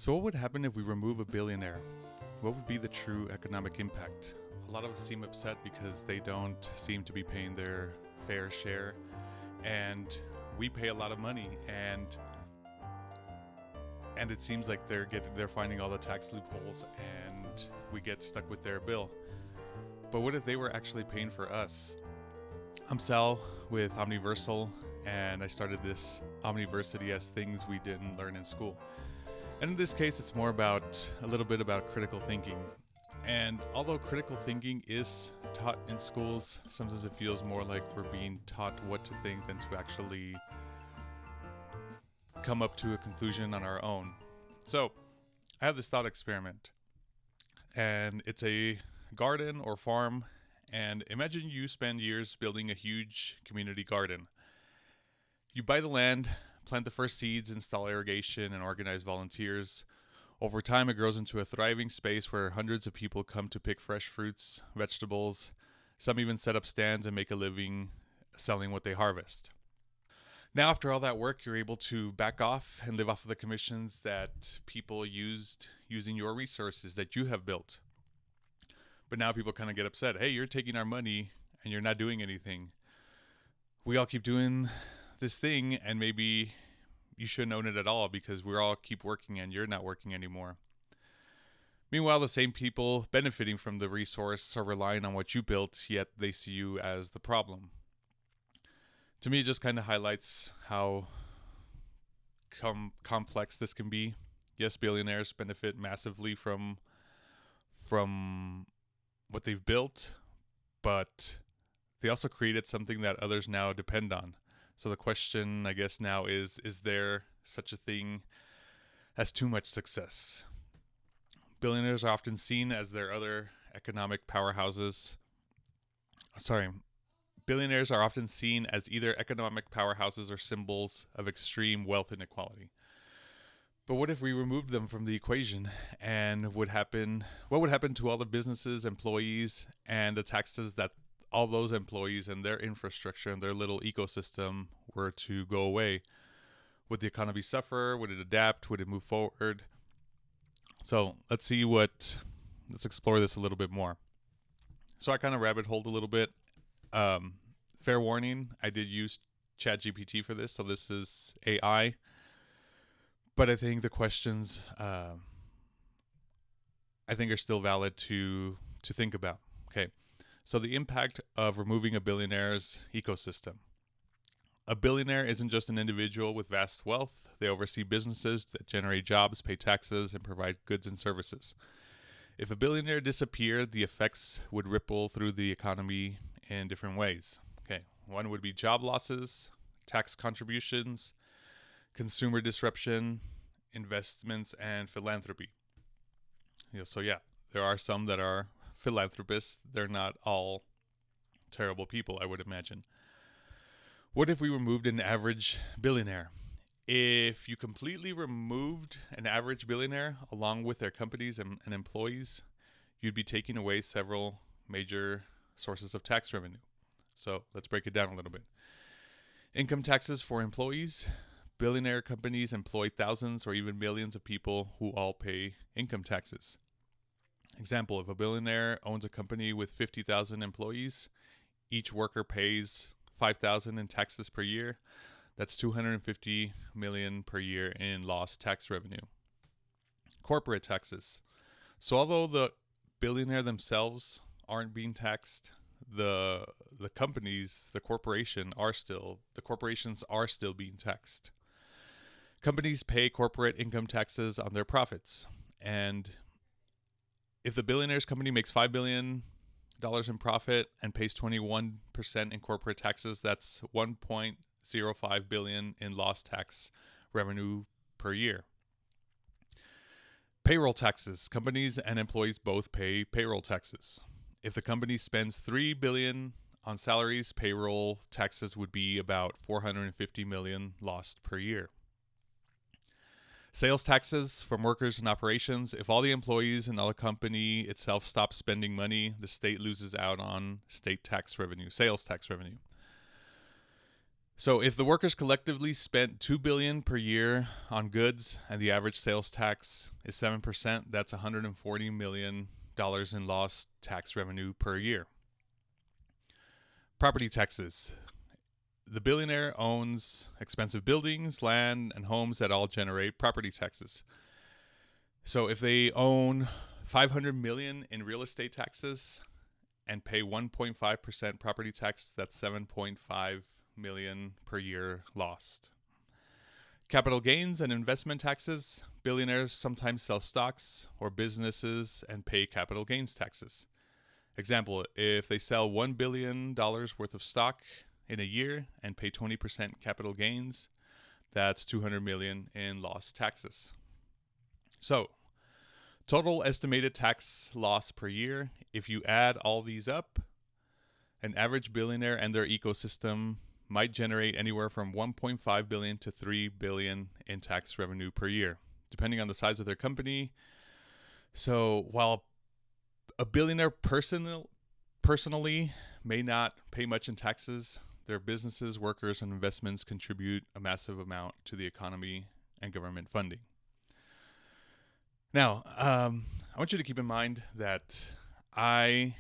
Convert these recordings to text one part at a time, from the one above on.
So what would happen if we remove a billionaire? What would be the true economic impact? A lot of us seem upset because they don't seem to be paying their fair share, and we pay a lot of money, and it seems like they're finding all the tax loopholes, and we get stuck with their bill. But what if they were actually paying for us? I'm Sal with Omni-Versal, and I started this Omniversity as things we didn't learn in school. And in this case, it's more about a little bit about critical thinking. And although critical thinking is taught in schools, sometimes it feels more like we're being taught what to think than to actually come up to a conclusion on our own. So I have this thought experiment, and it's a garden or farm. And imagine you spend years building a huge community garden. You buy the land, plant the first seeds, install irrigation, and organize volunteers. Over time, it grows into a thriving space where hundreds of people come to pick fresh fruits, vegetables. Some even set up stands and make a living selling what they harvest. Now, after all that work, you're able to back off and live off of the commissions that people used using your resources that you have built. But now people kind of get upset. Hey, you're taking our money and you're not doing anything. We all keep doing this thing, and maybe you shouldn't own it at all because we all keep working and you're not working anymore. Meanwhile, the same people benefiting from the resource are relying on what you built, yet they see you as the problem. To me, it just kind of highlights how complex this can be. Yes, billionaires benefit massively from what they've built, but they also created something that others now depend on. So the question, I guess, now is there such a thing as too much success? Billionaires are often seen as their other economic powerhouses. Billionaires are often seen as either economic powerhouses or symbols of extreme wealth inequality. But what if we removed them from the equation, and what would happen to all the businesses, employees, and the taxes that all those employees and their infrastructure and their little ecosystem were to go away? Would the economy suffer? Would it adapt? Would it move forward? So let's explore this a little bit more. So I kind of rabbit holed a little bit. Fair warning, I did use ChatGPT for this, so this is AI. But I think the questions I think are still valid to think about. Okay. So the impact of removing a billionaire's ecosystem. A billionaire isn't just an individual with vast wealth. They oversee businesses that generate jobs, pay taxes, and provide goods and services. If a billionaire disappeared, the effects would ripple through the economy in different ways. Okay, one would be job losses, tax contributions, consumer disruption, investments, and philanthropy. There are some that are philanthropists. They're not all terrible people, I would imagine. What if we removed an average billionaire? If you completely removed an average billionaire along with their companies and employees, you'd be taking away several major sources of tax revenue. So let's break it down a little bit. Income taxes for employees. Billionaire companies employ thousands or even millions of people who all pay income taxes. Example, if a billionaire owns a company with 50,000 employees, each worker pays $5,000 in taxes per year. That's $250 million per year in lost tax revenue. Corporate taxes. So although the billionaire themselves aren't being taxed, the corporations are still being taxed. Companies pay corporate income taxes on their profits, and if the billionaire's company makes $5 billion in profit and pays 21% in corporate taxes, that's $1.05 billion in lost tax revenue per year. Payroll taxes. Companies and employees both pay payroll taxes. If the company spends $3 billion on salaries, payroll taxes would be about $450 million lost per year. Sales taxes from workers and operations. If all the employees and all the company itself stop spending money, the state loses out on sales tax revenue. So if the workers collectively spent $2 billion per year on goods and the average sales tax is 7%, that's $140 million in lost tax revenue per year. Property taxes. The billionaire owns expensive buildings, land, and homes that all generate property taxes. So if they own $500 million in real estate taxes and pay 1.5% property tax, that's $7.5 million per year lost. Capital gains and investment taxes. Billionaires sometimes sell stocks or businesses and pay capital gains taxes. Example, if they sell $1 billion worth of stock in a year and pay 20% capital gains, that's $200 million in lost taxes. So, total estimated tax loss per year, if you add all these up, an average billionaire and their ecosystem might generate anywhere from $1.5 billion to $3 billion in tax revenue per year, depending on the size of their company. So while a billionaire personally may not pay much in taxes, their businesses, workers, and investments contribute a massive amount to the economy and government funding. Now, I want you to keep in mind that I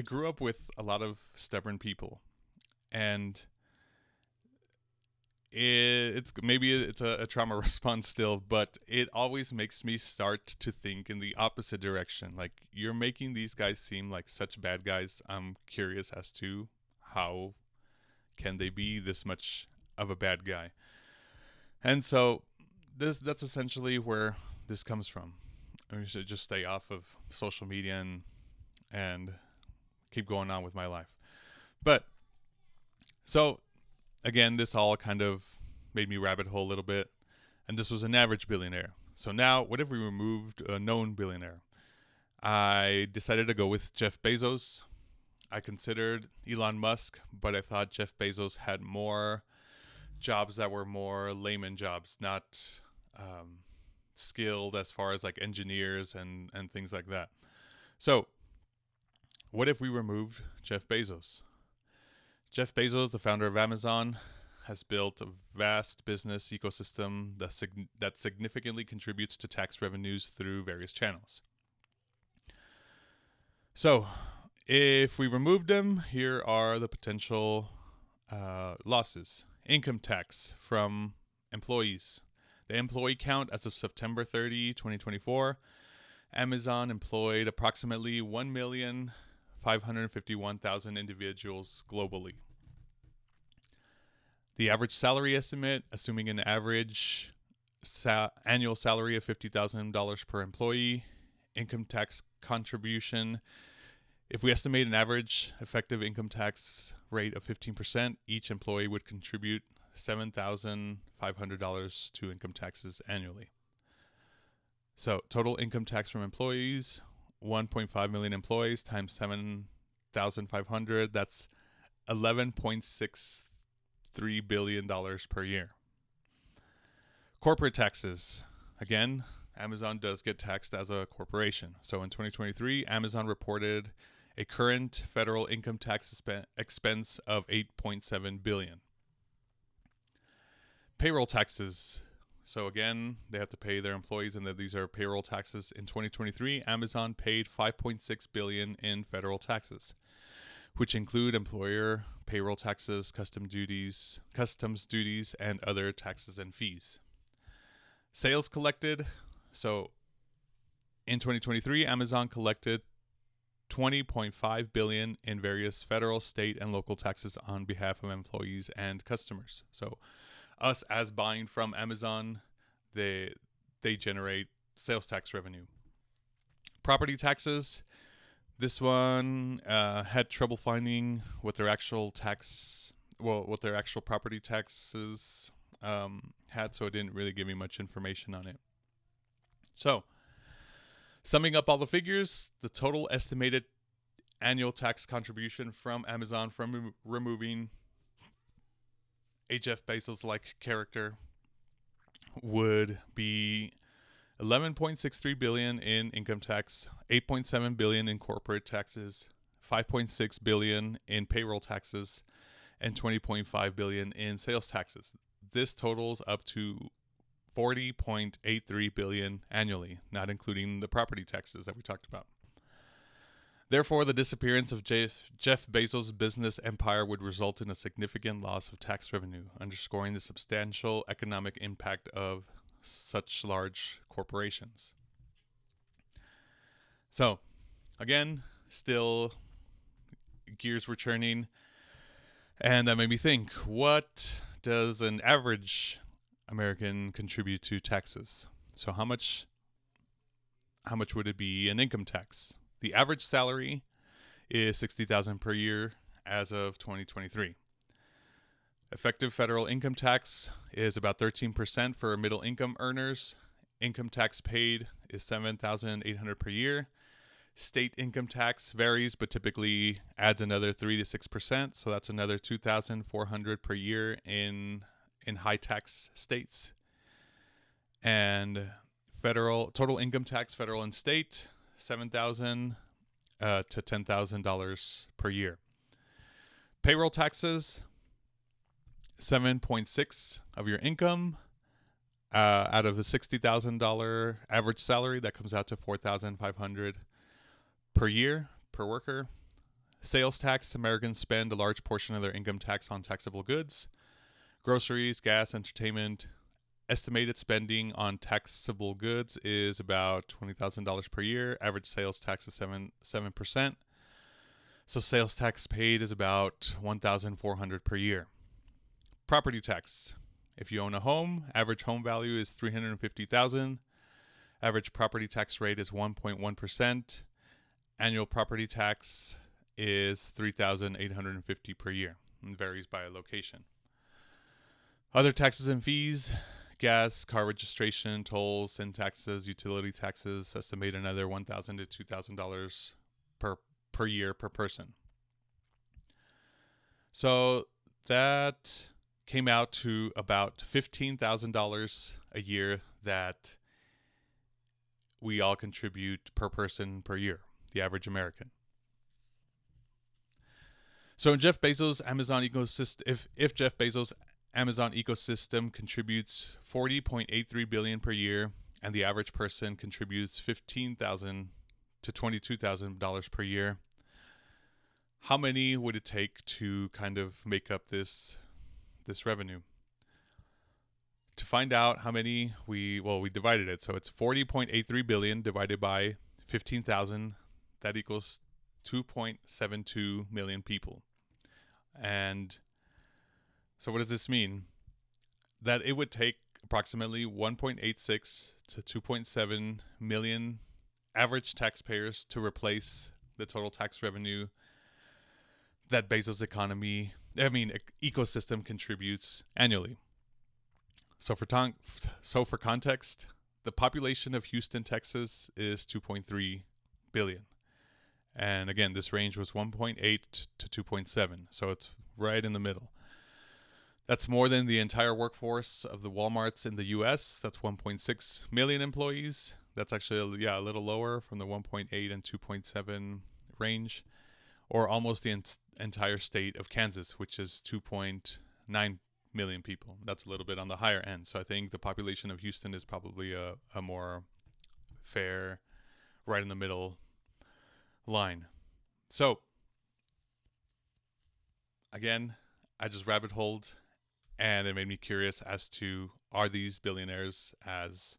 grew up with a lot of stubborn people. And it's a trauma response still, but it always makes me start to think in the opposite direction. Like, you're making these guys seem like such bad guys. I'm curious as to how can they be this much of a bad guy. And so that's essentially where this comes from. I should just stay off of social media and keep going on with my life. But so, again, this all kind of made me rabbit hole a little bit. And this was an average billionaire. So now, what if we removed a known billionaire? I decided to go with Jeff Bezos. I considered Elon Musk, but I thought Jeff Bezos had more jobs that were more layman jobs, not skilled as far as like engineers and things like that. So, what if we removed Jeff Bezos? Jeff Bezos, the founder of Amazon, has built a vast business ecosystem that significantly contributes to tax revenues through various channels. So, if we removed him, here are the potential losses. Income tax from employees. The employee count as of September 30, 2024, Amazon employed approximately 1,551,000 individuals globally. The average salary estimate, assuming an average annual salary of $50,000 per employee. Income tax contribution. If we estimate an average effective income tax rate of 15%, each employee would contribute $7,500 to income taxes annually. So total income tax from employees, 1.5 million employees times 7,500, that's $11.63 billion per year. Corporate taxes. Again, Amazon does get taxed as a corporation. So in 2023, Amazon reported a current federal income tax expense of $8.7 billion. Payroll taxes. So again, they have to pay their employees, and these are payroll taxes. In 2023, Amazon paid $5.6 billion in federal taxes, which include employer payroll taxes, customs duties, and other taxes and fees. Sales collected. So in 2023, Amazon collected $20.5 billion in various federal, state, and local taxes on behalf of employees and customers. So us as buying from Amazon, they generate sales tax revenue. Property taxes. This one had trouble finding what their actual property taxes had, so it didn't really give me much information on it. So, summing up all the figures, the total estimated annual tax contribution from Amazon from removing a Jeff Bezos-like character would be $11.63 billion in income tax, $8.7 billion in corporate taxes, $5.6 billion in payroll taxes, and 20.5 billion in sales taxes. This totals up to 40.83 billion annually, not including the property taxes that we talked about. Therefore, the disappearance of Jeff Bezos' business empire would result in a significant loss of tax revenue, underscoring the substantial economic impact of such large corporations. So, again, still gears were churning, and that made me think, what does an average American contribute to taxes? So how much would it be in income tax? The average salary is $60,000 per year as of 2023. Effective federal income tax is about 13% for middle income earners. Income tax paid is $7,800 per year. State income tax varies, but typically adds another 3 to 6%. So that's another $2,400 per year in high tax states. And total income tax, federal and state, $7,000 to $10,000 per year. Payroll taxes, 7.6 of your income. Out of a $60,000 average salary, that comes out to $4,500 per year per worker. Sales tax, Americans spend a large portion of their income tax on taxable goods. Groceries, gas, entertainment. Estimated spending on taxable goods is about $20,000 per year. Average sales tax is 7%. So sales tax paid is about $1,400 per year. Property tax. If you own a home, average home value is $350,000. Average property tax rate is 1.1%. Annual property tax is $3,850 per year. It varies by location. Other taxes and fees: gas, car registration, tolls, and taxes, utility taxes, estimate another $1,000 to $2,000 per year per person. So that came out to about $15,000 a year that we all contribute per person per year, the average American. So in Jeff Bezos' Amazon ecosystem, if Jeff Bezos' Amazon ecosystem contributes $40.83 billion per year, and the average person contributes $15,000 to $22,000 per year, how many would it take to kind of make up this revenue? To find out how many, we divided it. So it's 40.83 billion divided by 15,000. That equals 2.72 million people. And so what does this mean? That it would take approximately 1.86 to 2.7 million average taxpayers to replace the total tax revenue that Bezos' ecosystem contributes annually. So for context, the population of Houston, Texas is 2.3 billion. And again, this range was 1.8 to 2.7. So it's right in the middle. That's more than the entire workforce of the Walmarts in the U.S. That's 1.6 million employees. That's actually a little lower from the 1.8 and 2.7 range, or almost the entire state of Kansas, which is 2.9 million people. That's a little bit on the higher end. So I think the population of Houston is probably a more fair, right in the middle line. So again, I just rabbit holed, and it made me curious as to, are these billionaires as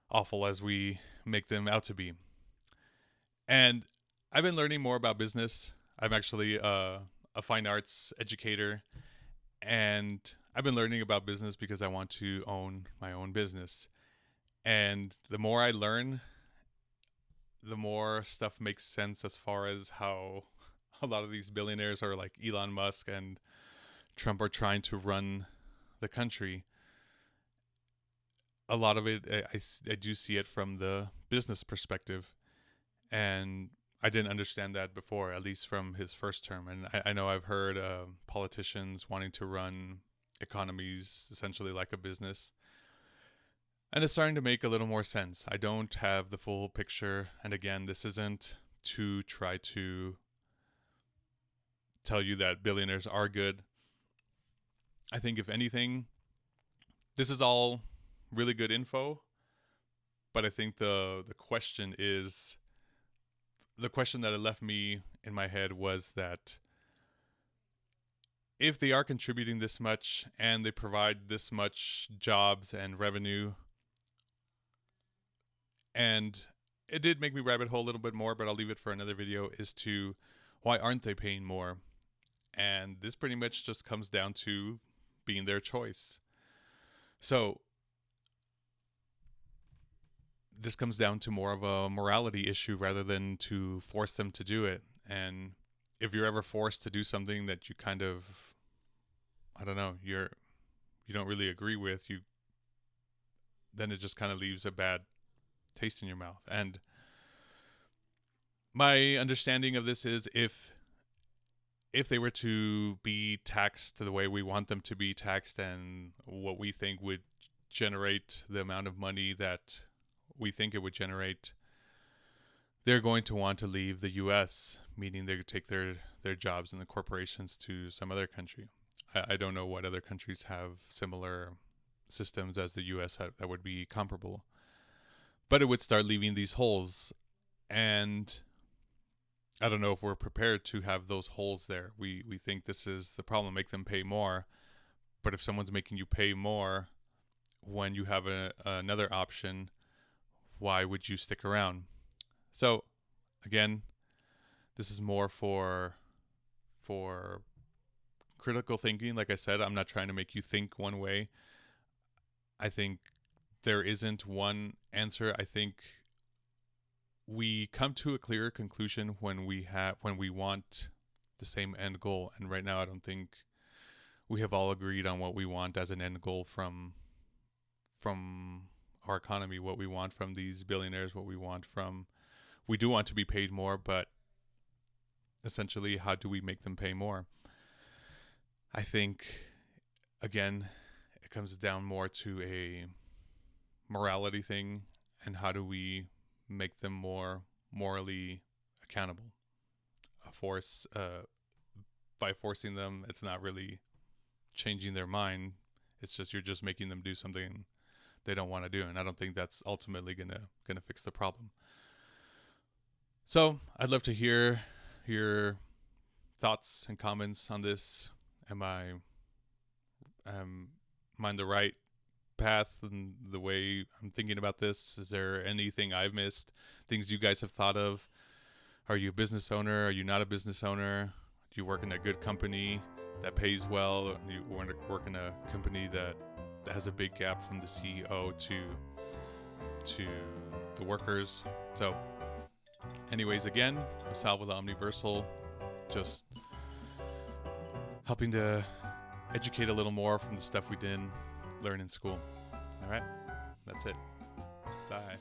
awful as we make them out to be? And I've been learning more about business. I'm actually a fine arts educator, and I've been learning about business because I want to own my own business. And the more I learn, the more stuff makes sense as far as how a lot of these billionaires are like Elon Musk and Trump are trying to run the country. A lot of it, I do see it from the business perspective. And I didn't understand that before, at least from his first term. And I know I've heard politicians wanting to run economies essentially like a business. And it's starting to make a little more sense. I don't have the full picture. And again, this isn't to try to tell you that billionaires are good. I think if anything, this is all really good info, but I think the question is, the question that it left me in my head was that if they are contributing this much and they provide this much jobs and revenue, and it did make me rabbit hole a little bit more, but I'll leave it for another video, is to why aren't they paying more? And this pretty much just comes down to being their choice. So this comes down to more of a morality issue rather than to force them to do it. And if you're ever forced to do something that you kind of, I don't know, you don't really agree with, then it just kind of leaves a bad taste in your mouth. And my understanding of this is if they were to be taxed the way we want them to be taxed and what we think would generate the amount of money that we think it would generate, they're going to want to leave the U.S., meaning they would take their jobs and the corporations to some other country. I don't know what other countries have similar systems as the U.S. that would be comparable. But it would start leaving these holes. And I don't know if we're prepared to have those holes there. We think this is the problem, make them pay more. But if someone's making you pay more when you have another option, why would you stick around? So, again, this is more for critical thinking. Like I said, I'm not trying to make you think one way. I think there isn't one answer. I think we come to a clearer conclusion when we want the same end goal. And right now, I don't think we have all agreed on what we want as an end goal from our economy, what we want from these billionaires, what we want from. We do want to be paid more, but essentially, how do we make them pay more? I think, again, it comes down more to a morality thing, and how do we make them more morally accountable? By forcing them, it's not really changing their mind. It's just you're just making them do something they don't want to do, and I don't think that's ultimately gonna fix the problem. So I'd love to hear your thoughts and comments on this. Am I on the right path and the way I'm thinking about this? Is there anything I've missed? Things you guys have thought of? Are you a business owner? Are you not a business owner? Do you work in a good company that pays well? Or do you work in a company that has a big gap from the CEO to the workers? So anyways, again, I'm Sal with Omni-Versal, just helping to educate a little more from the stuff we didn't learn in school. All right, that's it. Bye.